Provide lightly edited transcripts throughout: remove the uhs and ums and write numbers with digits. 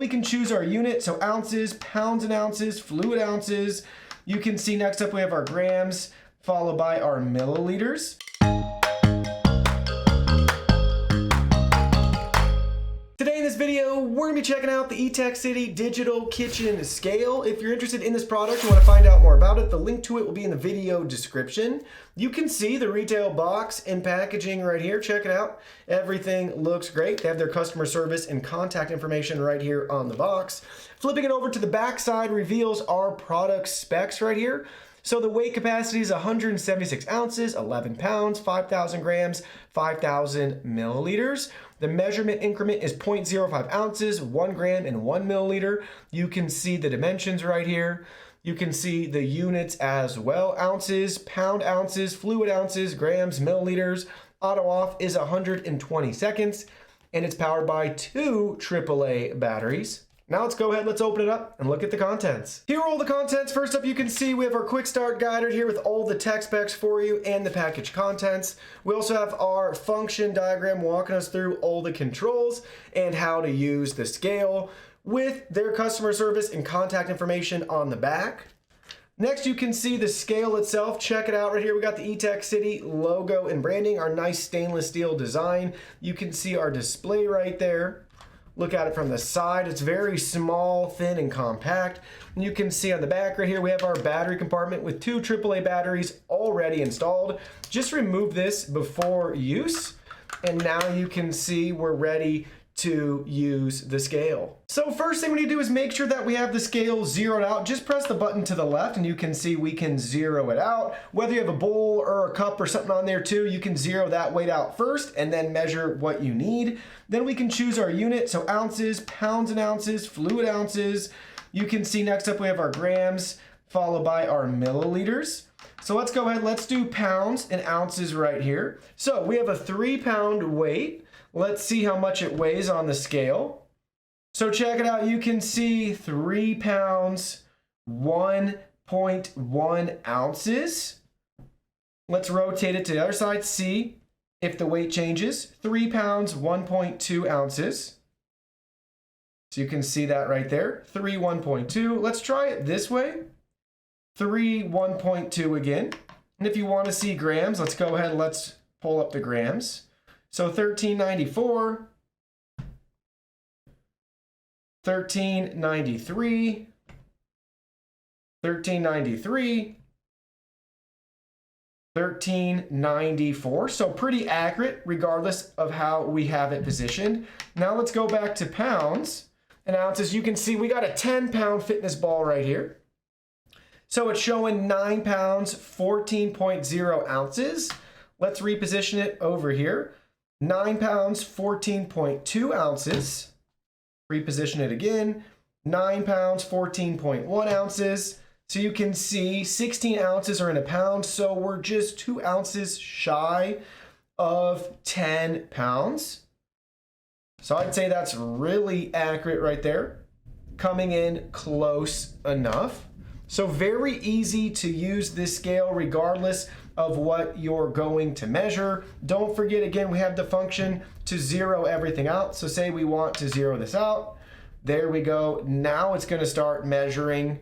We can choose our unit, so ounces, pounds and ounces, fluid ounces. You can see next up we have our grams, followed by our milliliters. Today in this video, we're gonna be checking out the Etekcity Digital Kitchen Scale. If you're interested in this product and want to find out more about it, the link to it will be in the video description. You can see the retail box and packaging right here. Check it out. Everything looks great. They have their customer service and contact information right here on the box. Flipping it over to the back side reveals our product specs right here. So the weight capacity is 176 ounces, 11 pounds, 5,000 grams, 5,000 milliliters. The measurement increment is 0.05 ounces, 1 gram, and 1 milliliter. You can see the dimensions right here. You can see the units as well. Ounces, pound ounces, fluid ounces, grams, milliliters. Auto off is 120 seconds, and it's powered by 2 AAA batteries. Now let's go ahead, let's open it up and look at the contents. Here are all the contents. First up, you can see we have our quick start guide right here with all the tech specs for you and the package contents. We also have our function diagram walking us through all the controls and how to use the scale with their customer service and contact information on the back. Next, you can see the scale itself. Check it out right here. We got the Etekcity logo and branding, our nice stainless steel design. You can see our display right there. Look at it from the side. It's very small, thin, and compact. And you can see on the back right here, we have our battery compartment with 2 AAA batteries already installed. Just remove this before use. And now you can see we're ready to use the scale. So first thing we need to do is make sure that we have the scale zeroed out. Just press the button to the left and you can see we can zero it out. Whether you have a bowl or a cup or something on there too, you can zero that weight out first and then measure what you need. Then we can choose our unit, so ounces, pounds and ounces, fluid ounces. You can see next up we have our grams, followed by our milliliters. So let's go ahead, let's do pounds and ounces right here. So we have a 3-pound weight. Let's see how much it weighs on the scale. So check it out, you can see 3 pounds, 1.1 ounces. Let's rotate it to the other side, see if the weight changes. 3 pounds, 1.2 ounces. So you can see that right there, 3, 1.2. Let's try it this way. 3, 1.2 again. And if you want to see grams, let's go ahead, let's pull up the grams. So 1394, 1393, 1393, 1394. So pretty accurate regardless of how we have it positioned. Now let's go back to pounds and ounces. You can see we got a 10-pound fitness ball right here. So it's showing 9 pounds, 14.0 ounces. Let's reposition it over here. 9 pounds, 14.2 ounces. Reposition it again. 9 pounds, 14.1 ounces. So you can see 16 ounces are in a pound. So we're just 2 ounces shy of 10 pounds. So I'd say that's really accurate right there. Coming in close enough. So very easy to use this scale regardless of what you're going to measure. Don't forget, again, we have the function to zero everything out. So say we want to zero this out. There we go. Now it's going to start measuring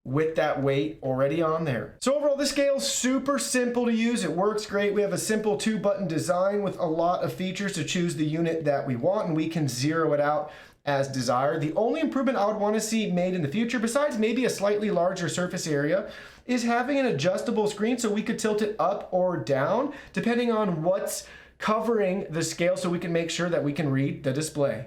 with that weight already on there. So overall, this scale is super simple to use. It works great. We have a simple 2-button design with a lot of features to choose the unit that we want, and we can zero it out as desired. The only improvement I would want to see made in the future, besides maybe a slightly larger surface area, is having an adjustable screen so we could tilt it up or down depending on what's covering the scale so we can make sure that we can read the display.